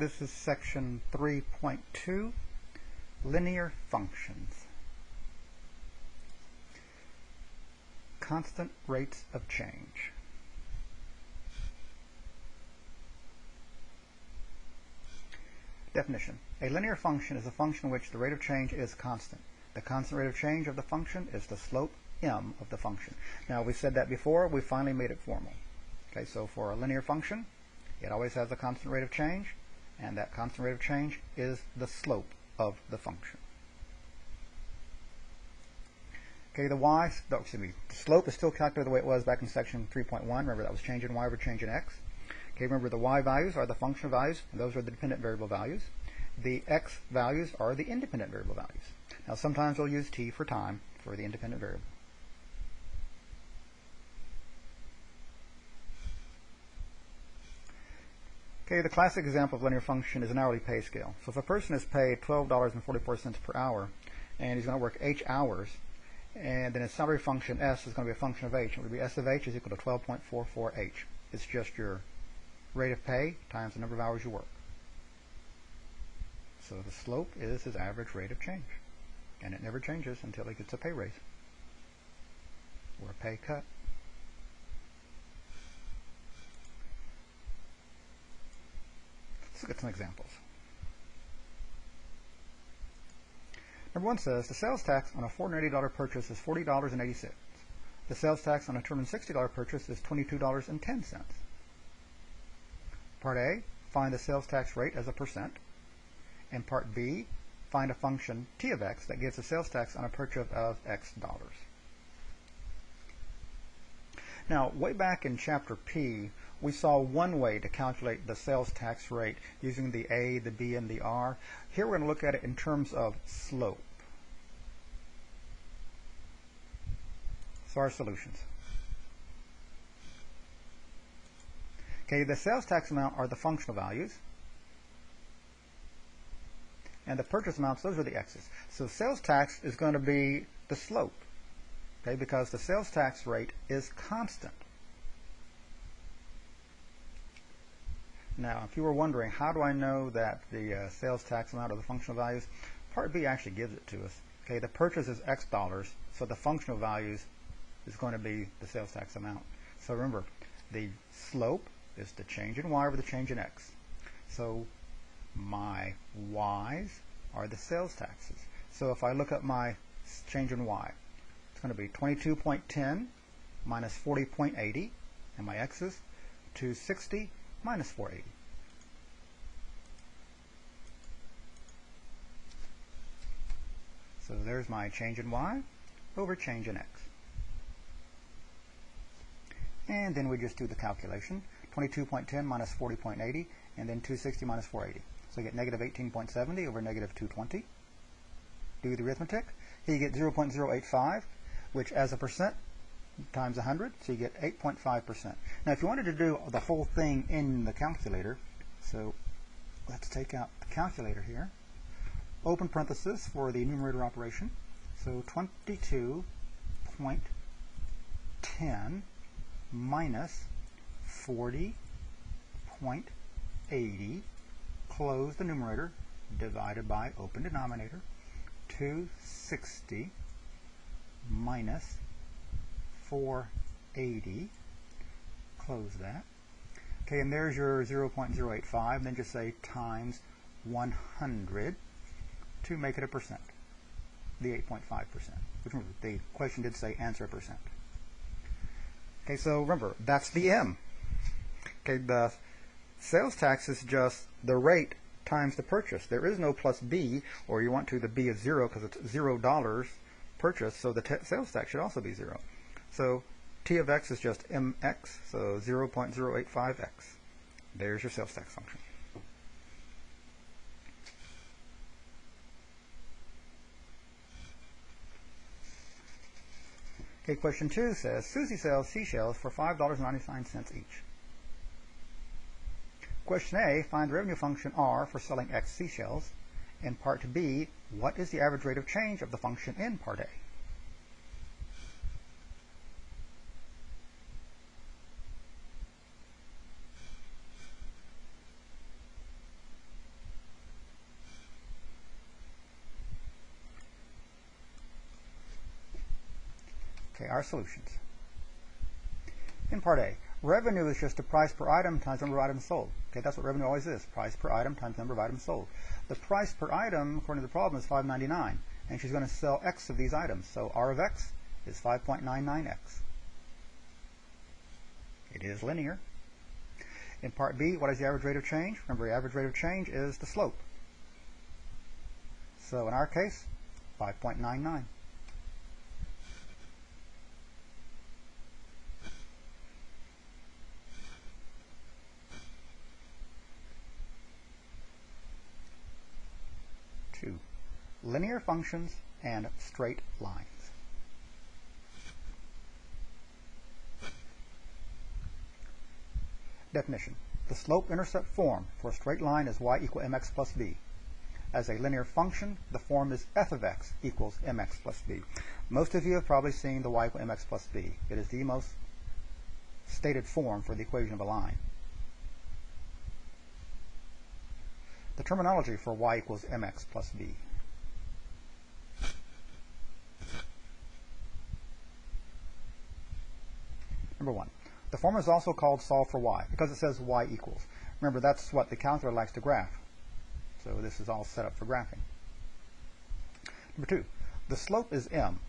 This is section 3.2, linear functions. Constant rates of change. Definition. A linear function is a function in which the rate of change is constant. The constant rate of change of the function is the slope m of the function. Now, we said that before. We finally made it formal. Okay, so for a linear function, it always has a constant rate of change, and that constant rate of change is the slope of the function. Okay, the slope is still calculated the way it was back in section 3.1. Remember, that was change in y over change in x. Okay, remember the y values are the function values, and those are the dependent variable values. The x values are the independent variable values. Now, sometimes we'll use t for time for the independent variable. Okay, the classic example of linear function is an hourly pay scale. So if a person is paid $12.44 per hour, and he's going to work h hours, and then his salary function s is going to be a function of h. It would be s of h is equal to 12.44h. It's just your rate of pay times the number of hours you work. So the slope is his average rate of change. And it never changes until he gets a pay raise or a pay cut. Let's look at some examples. Number one says the sales tax on a $480 purchase is $40.80. The sales tax on a $260 purchase is $22.10. Part A, find the sales tax rate as a percent. And Part B, find a function t of x that gives a sales tax on a purchase of x dollars. Now, way back in Chapter P, we saw one way to calculate the sales tax rate using the A, the B, and the R. Here we're going to look at it in terms of slope. So our solutions. Okay, the sales tax amount are the functional values. And the purchase amounts, those are the x's. So sales tax is going to be the slope, okay, because the sales tax rate is constant. Now, if you were wondering, how do I know that the sales tax amount are the functional values? Part B actually gives it to us. Okay, the purchase is x dollars, so the functional values is going to be the sales tax amount. So remember, the slope is the change in y over the change in x. So my y's are the sales taxes. So if I look at my change in y, it's going to be 22.10 minus 40.80, and my x's 260 minus 480. So there's my change in y over change in x. And then we just do the calculation. 22.10 minus 40.80, and then 260 minus 480. So you get negative 18.70 over negative 220. Do the arithmetic. You get 0.085, which as a percent times 100, so you get 8.5%. Now, if you wanted to do the whole thing in the calculator, so let's take out the calculator here. Open parenthesis for the numerator operation. So 22.10 minus 40.80, close the numerator, divided by open denominator, 260 minus 480, close that. Okay, and there's your 0.085, and then just say times 100 to make it a percent, the 8.5%, which remember, the question did say answer a percent. Okay, so remember, that's the M. Okay, the sales tax is just the rate times the purchase. There is no plus B, or you want to, the B is 0 because it's $0 purchase, so the sales tax should also be 0. So T of x is just mx, so 0.085x. There's your sales tax function. Okay, question 2 says, Susie sells seashells for $5.99 each. Question A, find the revenue function R for selling X seashells. In Part B, what is the average rate of change of the function in Part A? our solutions. In Part A, revenue is just the price per item times number of items sold. Okay, that's what revenue always is, price per item times number of items sold. The price per item, according to the problem, is $5.99, and she's going to sell X of these items, so R of X is 5.99X. It is linear. In Part B, what is the average rate of change? Remember, the average rate of change is the slope. So in our case, 5.99. Linear functions and straight lines. Definition. The slope-intercept form for a straight line is y equal mx plus b. As a linear function, the form is f of x equals mx plus b. Most of you have probably seen the y equal mx plus b. It is the most stated form for the equation of a line. The terminology for y equals mx plus b. Number 1. The formula is also called solve for y because it says y equals. Remember, that's what the calculator likes to graph. So this is all set up for graphing. Number 2. The slope is m.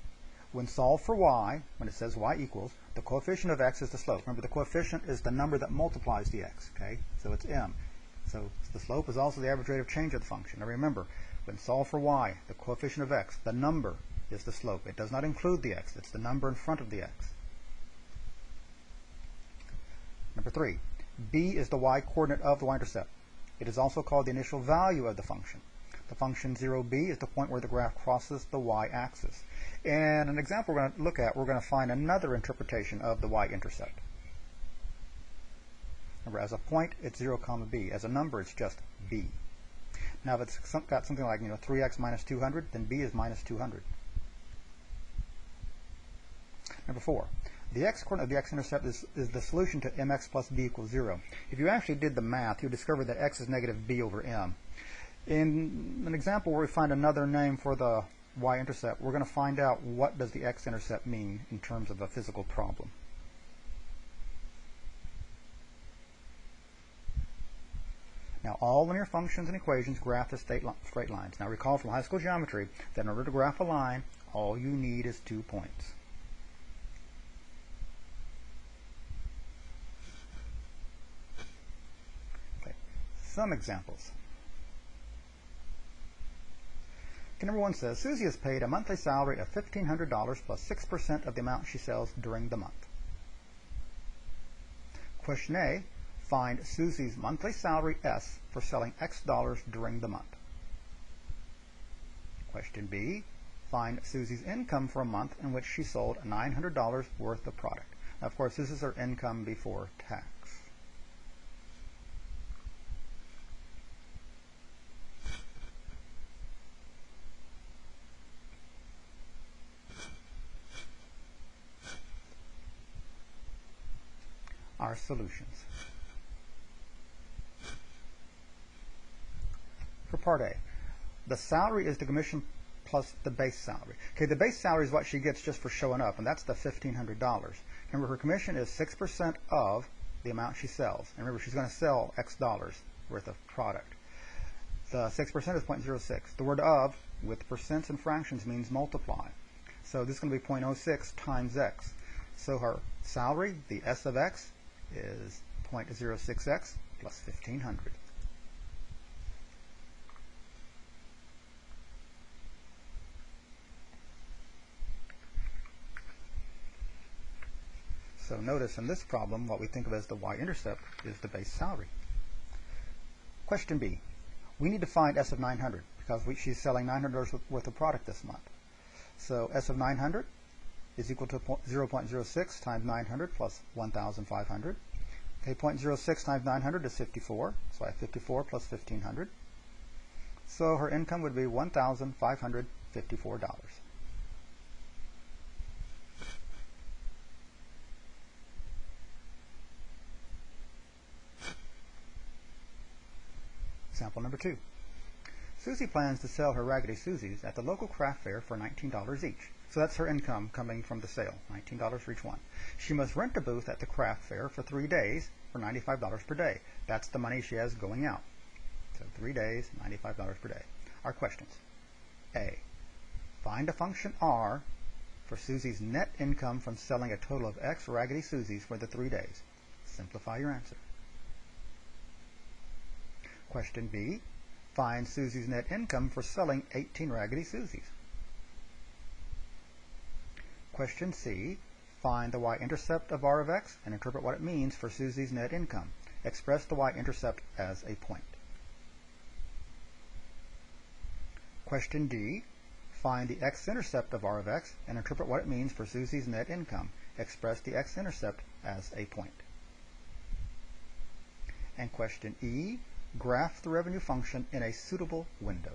When solved for y, when it says y equals, the coefficient of x is the slope. Remember, the coefficient is the number that multiplies the x. Okay, so it's m. So the slope is also the average rate of change of the function. Now remember, when solved for y, the coefficient of x, the number is the slope. It does not include the x. It's the number in front of the x. Number 3, b is the y-coordinate of the y-intercept. It is also called the initial value of the function. The function 0b is the point where the graph crosses the y-axis. In an example we're going to look at, we're going to find another interpretation of the y-intercept. Remember, as a point, it's 0, b. As a number, it's just b. Now, if it's got something like 3x minus 200, then b is minus 200. Number 4. The x-coordinate of the x-intercept is the solution to mx plus b equals 0. If you actually did the math, you'll discover that x is negative b over m. In an example where we find another name for the y-intercept, we're going to find out what does the x-intercept mean in terms of a physical problem. Now, all linear functions and equations graph the straight lines. Now, recall from high school geometry that in order to graph a line, all you need is 2 points. Some examples. Okay, number 1 says, Susie is paid a monthly salary of $1,500 plus 6% of the amount she sells during the month. Question A, find Susie's monthly salary S for selling X dollars during the month. Question B, find Susie's income for a month in which she sold $900 worth of product. Now, of course, this is her income before tax. Our solutions. For Part A, the salary is the commission plus the base salary. Okay, the base salary is what she gets just for showing up, and that's the $1,500. Remember, her commission is 6% of the amount she sells. And remember, she's going to sell X dollars worth of product. The 6% is 0.06. The word of, with percents and fractions, means multiply. So this is going to be 0.06 times X. So her salary, the S of X, is 0.06x plus 1,500. So notice in this problem, what we think of as the y-intercept is the base salary. Question B. We need to find S of 900 because she's selling $900 worth of product this month. So S of 900 is equal to 0.06 times 900 plus 1,500. Okay, 0.06 times 900 is 54, so I have 54 plus 1,500. So her income would be $1,554. Example number 2. Susie plans to sell her Raggedy Susies at the local craft fair for $19 each. So that's her income coming from the sale, $19 for each one. She must rent a booth at the craft fair for 3 days for $95 per day. That's the money she has going out. So 3 days, $95 per day. Our questions. A. Find a function R for Susie's net income from selling a total of X Raggedy Susies for the 3 days. Simplify your answer. Question B. Find Susie's net income for selling 18 Raggedy Susies. Question C. Find the y-intercept of R of X and interpret what it means for Susie's net income. Express the y-intercept as a point. Question D. Find the x-intercept of R of X and interpret what it means for Susie's net income. Express the x-intercept as a point. And question E. Graph the revenue function in a suitable window.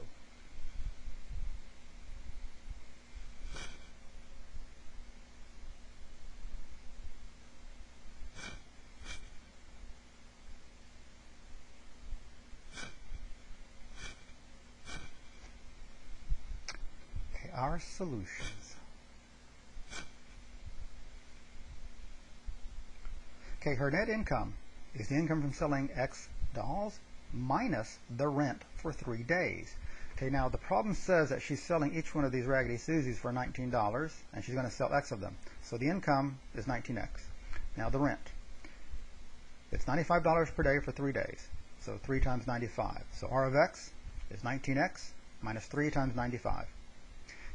Our solutions. Okay, her net income is the income from selling X dolls minus the rent for 3 days. Okay, now the problem says that she's selling each one of these Raggedy Susies for $19, and she's going to sell X of them. So the income is 19X. Now the rent. It's $95 per day for 3 days. So 3 times 95. So R of X is 19X minus 3 times 95.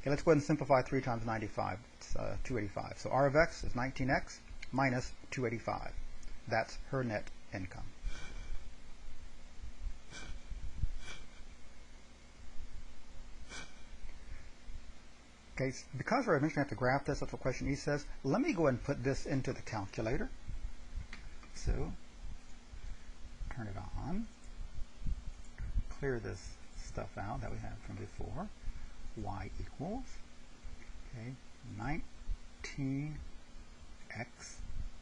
Okay, let's go ahead and simplify 3 times 95. It's 285. So R of X is 19X minus 285. That's her net income. Okay, because I mentioned I have to graph this, that's what question E says. Let me go ahead and put this into the calculator. So, turn it on. Clear this stuff out that we had from before. Y equals, okay, 19X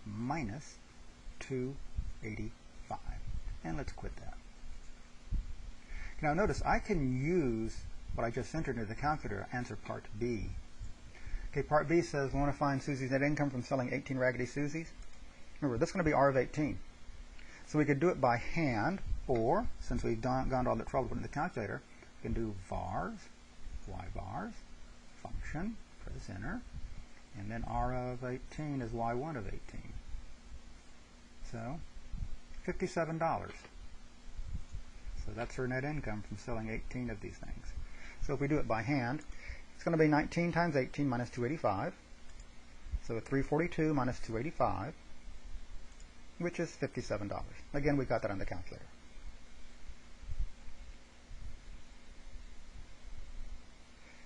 minus 285. And let's quit that. Now notice I can use what I just entered into the calculator to answer part B. Okay, part B says we want to find Susie's net income from selling 18 Raggedy Susies. Remember, this is going to be R of 18. So we could do it by hand, or, since we've gone to all the trouble putting in the calculator, we can do vars, y vars, function, press enter, and then R of 18 is y1 of 18. So, $57. So that's her net income from selling 18 of these things. So if we do it by hand, it's going to be 19 times 18 minus 285. So 342 minus 285, which is $57. Again, we got that on the calculator.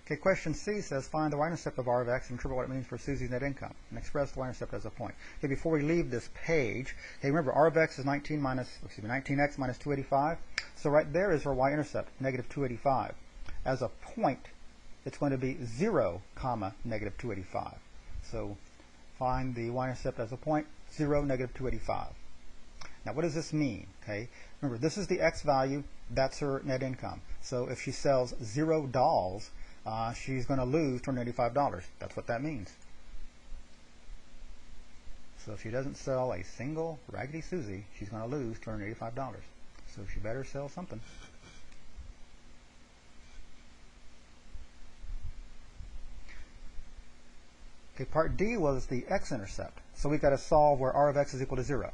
Okay, question C says find the y-intercept of R of X and interpret what it means for Susie's net income and express the y-intercept as a point. Okay, before we leave this page, okay, remember R of X is 19X minus 285. So right there is her y-intercept, negative 285. As a point, it's going to be 0, negative 285. So find the y-intercept as a point, 0, negative 285. Now what does this mean? Okay, remember this is the X value, that's her net income. So if she sells 0 dolls, she's going to lose $285. That's what that means. So if she doesn't sell a single Raggedy Susie, she's going to lose $285. So she better sell something. Okay, part D was the x-intercept. So we've got to solve where R of X is equal to 0.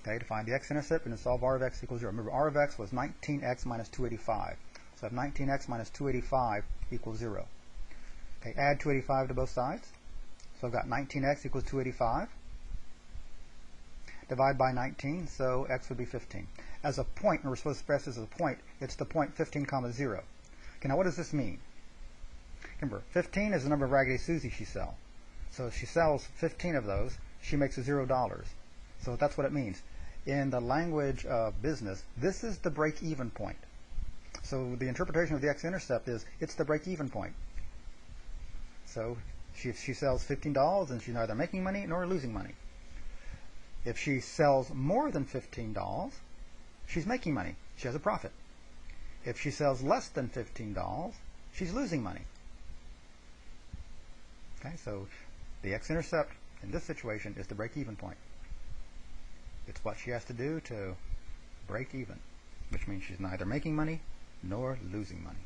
Okay, to find the x-intercept and to solve R of X equals 0. Remember, R of X was 19X minus 285. So I have 19X minus 285 equals 0. Okay, add 285 to both sides. So I've got 19X equals 285. Divide by 19, so X would be 15. As a point, and we're supposed to express this as a point, it's the point 15, 0. Okay, now what does this mean? Remember, 15 is the number of Raggedy Susie she sells. So if she sells 15 of those, she makes $0. So that's what it means. In the language of business, this is the break-even point. So the interpretation of the x-intercept is it's the break-even point. So if she sells 15 dolls, then she's neither making money nor losing money. If she sells more than 15 dolls, she's making money. She has a profit. If she sells less than 15 dolls, she's losing money. Okay, so the x-intercept in this situation is the break-even point. It's what she has to do to break even, which means she's neither making money nor losing money.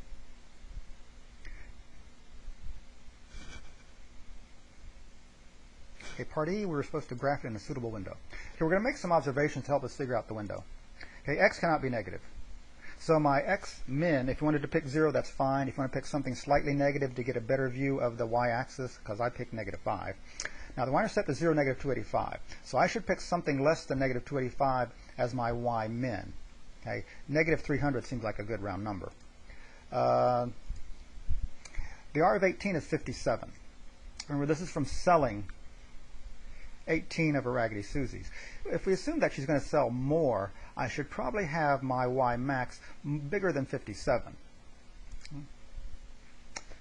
Okay, part E, we were supposed to graph it in a suitable window. Okay, we're going to make some observations to help us figure out the window. Okay, x cannot be negative. So my x min, if you wanted to pick 0, that's fine. If you want to pick something slightly negative to get a better view of the y-axis, because I picked negative 5. Now the y-intercept is 0, negative 285. So I should pick something less than negative 285 as my y min. Okay, negative 300 seems like a good round number. The R of 18 is 57. Remember, this is from selling 18 of her Raggedy Susies. If we assume that she's going to sell more, I should probably have my y max bigger than 57.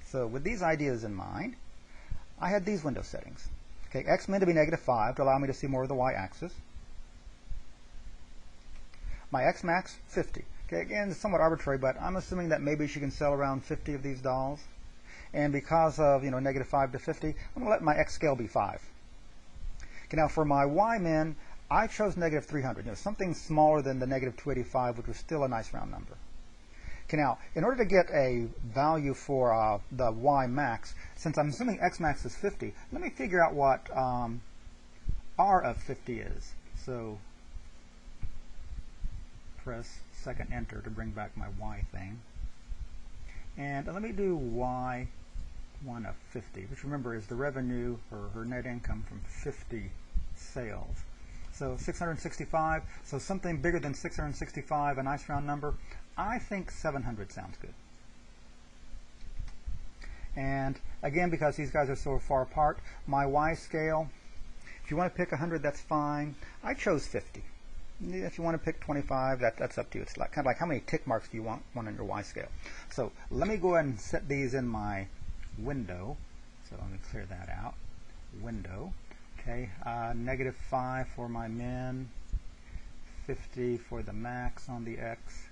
So with these ideas in mind, I had these window settings. Okay, x min to be negative 5 to allow me to see more of the y-axis. My x max, 50. Okay, again, it's somewhat arbitrary, but I'm assuming that maybe she can sell around 50 of these dolls. And because of, negative 5 to 50, I'm going to let my x scale be 5. Okay, now for my y min, I chose negative 300, something smaller than the negative 285, which was still a nice round number. Okay, now, in order to get a value for the y max, since I'm assuming x max is 50, let me figure out what r of 50 is. So press second enter to bring back my y thing. And let me do y1 of 50, which remember is the revenue or her net income from 50 sales. So 665, so something bigger than 665, a nice round number. I think 700 sounds good. And again, because these guys are so far apart, my y scale, if you want to pick 100, that's fine. I chose 50. If you want to pick 25, that's up to you. It's kind of like how many tick marks do you want on your y scale. So let me go ahead and set these in my window. So let me clear that out. Window. Okay, negative 5 for my min, 50 for the max on the x,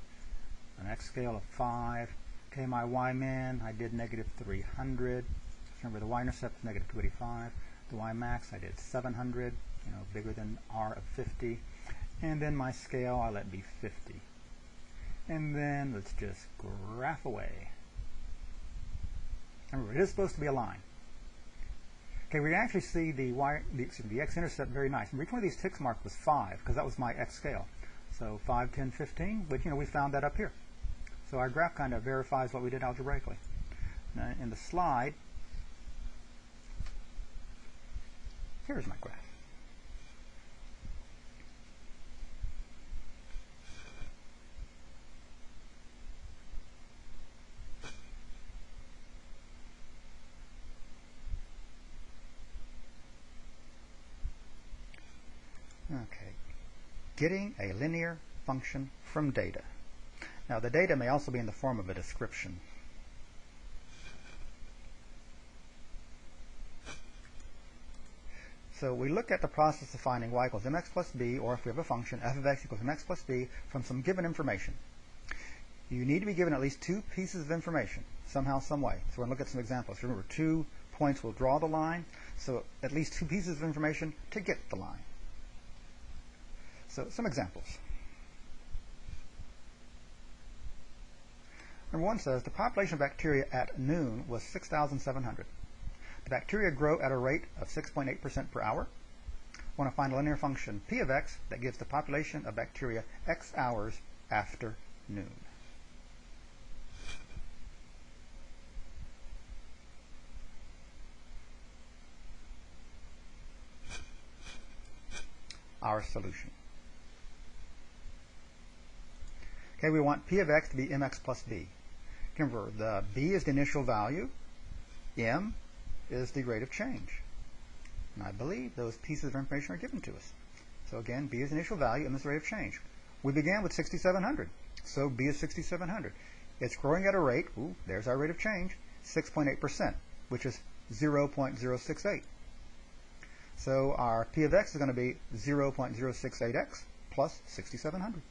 an x scale of 5. Okay, my y min, I did negative 300. Remember, the y-intercept is negative 285. The y max, I did 700, bigger than r of 50. And then my scale, I let be 50. And then let's just graph away. Remember, it is supposed to be a line. Okay, we can actually see the x-intercept very nice. And each one of these tick marks was 5, because that was my x scale. So 5, 10, 15, but we found that up here. So our graph kind of verifies what we did algebraically. Now, in the slide, here's my graph. Okay, getting a linear function from data. Now the data may also be in the form of a description. So we look at the process of finding y equals mx plus b, or if we have a function, f of x equals mx plus b, from some given information. You need to be given at least 2 pieces of information, somehow, some way. So we're going to look at some examples. Remember, 2 points will draw the line, so at least 2 pieces of information to get the line. So some examples. Number 1 says the population of bacteria at noon was 6,700. The bacteria grow at a rate of 6.8% per hour. I want to find a linear function p of x that gives the population of bacteria x hours after noon. Our solution. Okay, we want p of x to be mx plus b. Remember, the b is the initial value, m is the rate of change. And I believe those pieces of information are given to us. So again, b is the initial value, m is the rate of change. We began with 6,700, so b is 6,700. It's growing at a rate, there's our rate of change, 6.8%, which is 0.068. So our p of x is going to be 0.068x plus 6,700.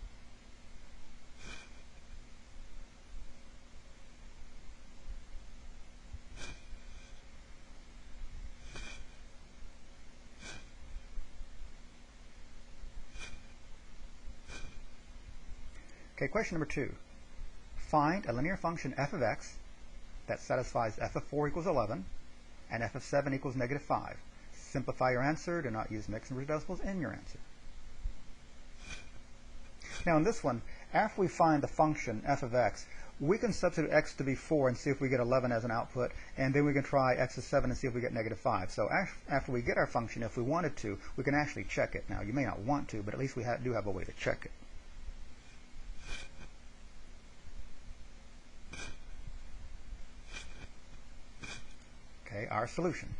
Okay, question number 2. Find a linear function f of x that satisfies f of 4 equals 11 and f of 7 equals negative 5. Simplify your answer. Do not use mixed numbers decimals in your answer. Now in this one, after we find the function f of x, we can substitute x to be 4 and see if we get 11 as an output, and then we can try x is 7 and see if we get negative 5. So after we get our function, if we wanted to, we can actually check it. Now you may not want to, but at least we do have a way to check it. Okay, our solution.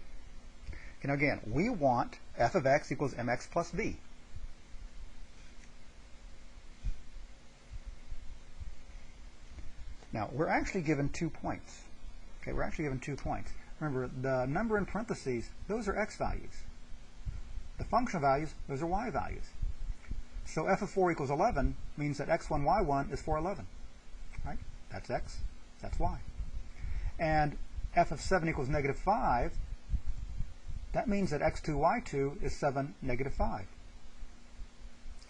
Okay, now again, we want f of x equals mx plus b. Now, we're actually given 2 points. Okay, we're actually given 2 points. Remember, the number in parentheses, those are x values. The function values, those are y values. So f of 4 equals 11 means that x1, y1 is 411. Right? That's x, that's y. And f of 7 equals negative 5, that means that x2, y2 is 7, negative 5.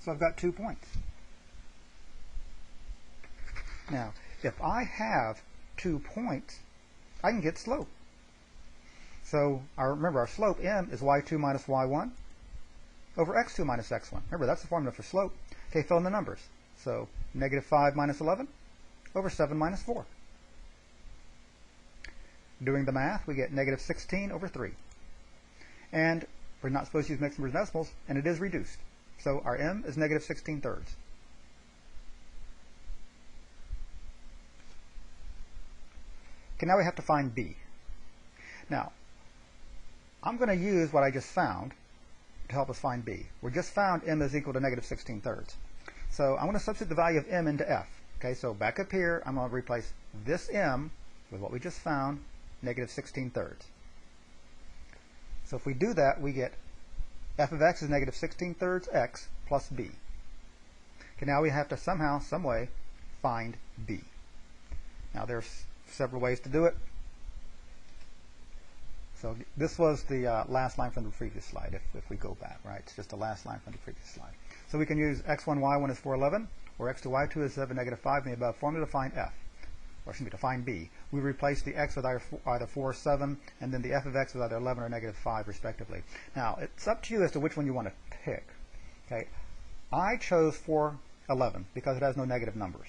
So I've got 2 points. Now, if I have 2 points, I can get slope. So remember, our slope m is y2 minus y1 over x2 minus x1. Remember, that's the formula for slope. Okay, fill in the numbers. So negative 5 minus 11 over 7 minus 4. Doing the math, we get negative 16 over 3. And we're not supposed to use mixed numbers decimals, and it is reduced. So our m is negative 16/3. Okay, now we have to find b. Now, I'm going to use what I just found to help us find b. We just found m is equal to negative 16/3. So I'm going to substitute the value of m into f. Okay, so back up here, I'm going to replace this m with what we just found, negative 16/3. So if we do that, we get f of x is negative 16/3 x plus b. Okay, now we have to somehow, some way, find b. Now there's several ways to do it. So this was the last line from the previous slide, if we go back, right? It's just the last line from the previous slide. So we can use x1, y1 is 411, or x2, y2 is 7, negative 5 in the above formula to find f, or excuse me, to find b. We replace the x with either 4 or 7, and then the f of x with either 11 or negative 5, respectively. Now, it's up to you as to which one you want to pick. Okay, I chose 411 because it has no negative numbers.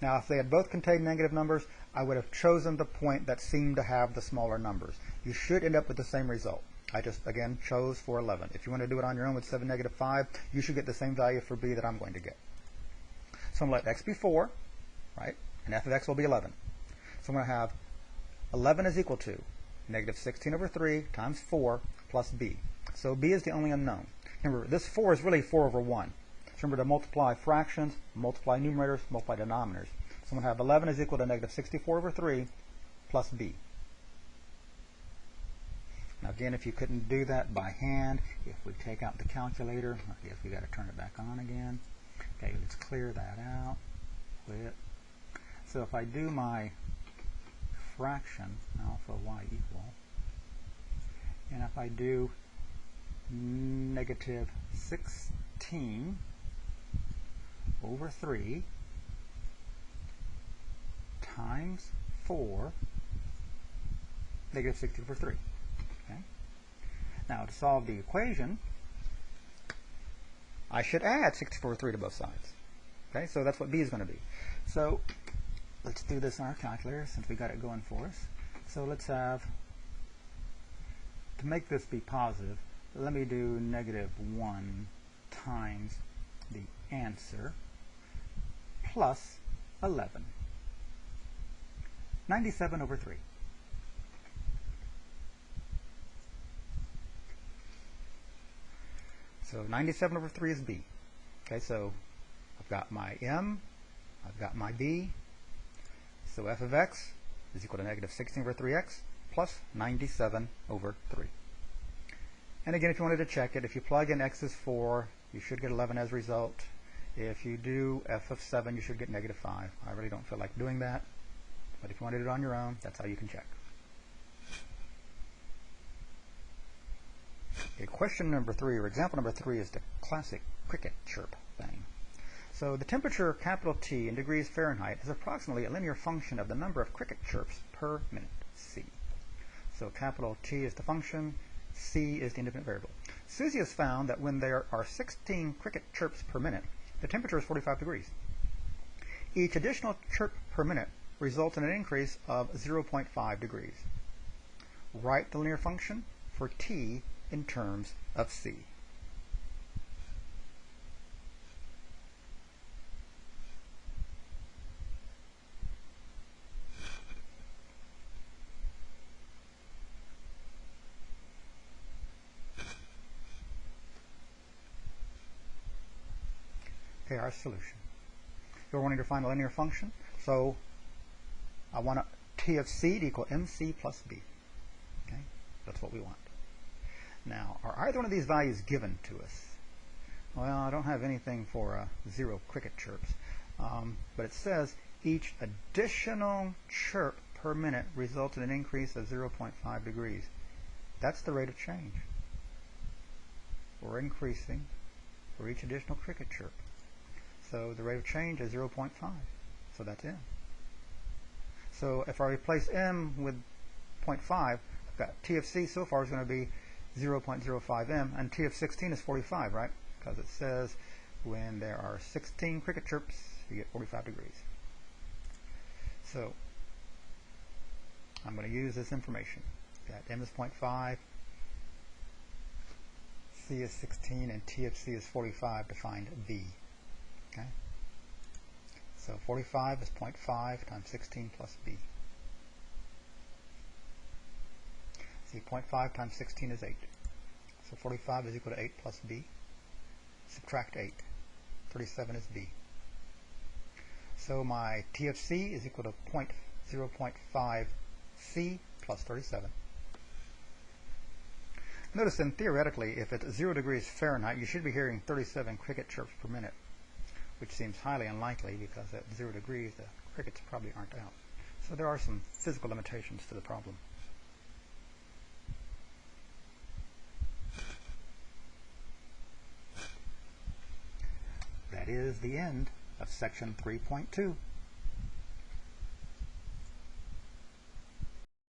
Now, if they had both contained negative numbers, I would have chosen the point that seemed to have the smaller numbers. You should end up with the same result. I just, again, chose 411. If you want to do it on your own with 7, negative 5, you should get the same value for b that I'm going to get. So I'm going to let x be 4, right? And f of x will be 11. So I'm going to have 11 is equal to negative 16 over 3 times 4 plus b. So b is the only unknown. Remember, this 4 is really 4 over 1. So remember to multiply fractions, multiply numerators, multiply denominators. So I'm going to have 11 is equal to negative 64 over 3 plus b. Now again, if you couldn't do that by hand, if we take out the calculator, I guess we got to turn it back on again. Okay, let's clear that out. Quit. So if I do my fraction, alpha y equal, and if I do negative 16 over 3 times 4, negative 60 over 3. Okay? Now to solve the equation, I should add 64 over 3 to both sides. Okay, so that's what b is going to be. So let's do this on our calculator since we got it going for us. So let's have, to make this be positive, let me do negative 1 times the answer plus 11. 97 over 3. So 97 over 3 is b. Okay, so I've got my m, I've got my b. So f of x is equal to negative 16 over 3x plus 97 over 3. And again, if you wanted to check it, if you plug in x is 4, you should get 11 as a result. If you do f of 7, you should get negative 5. I really don't feel like doing that, but if you want to do it on your own, that's how you can check. Okay, question number 3, or example number 3, is the classic cricket chirp thing. So the temperature, capital T, in degrees Fahrenheit is approximately a linear function of the number of cricket chirps per minute, C. So capital T is the function, C is the independent variable. Susie has found that when there are 16 cricket chirps per minute, the temperature is 45 degrees. Each additional chirp per minute results in an increase of 0.5 degrees. Write the linear function for T in terms of C. Okay, our solution. We're wanting to find a linear function, so I want T of C to equal MC plus B. Okay, that's what we want. Now, are either one of these values given to us? Well, I don't have anything for 0 cricket chirps, but it says each additional chirp per minute results in an increase of 0.5 degrees. That's the rate of change. We're increasing for each additional cricket chirp. So the rate of change is 0.5. So that's M. So if I replace M with 0.5, I've got T of C so far is going to be 0.05 M, and T of 16 is 45, right? Because it says when there are 16 cricket chirps, you get 45 degrees. So I'm going to use this information. Got M is 0.5, C is 16, and T of C is 45 to find B. Okay? So 45 is 0.5 times 16 plus B. See, 0.5 times 16 is 8. So 45 is equal to 8 plus B. Subtract 8. 37 is B. So my T of C is equal to 0.5 C plus 37. Notice then, theoretically, if it's 0 degrees Fahrenheit, you should be hearing 37 cricket chirps per minute, which seems highly unlikely because at 0 degrees the crickets probably aren't out. So there are some physical limitations to the problem. That is the end of section 3.2.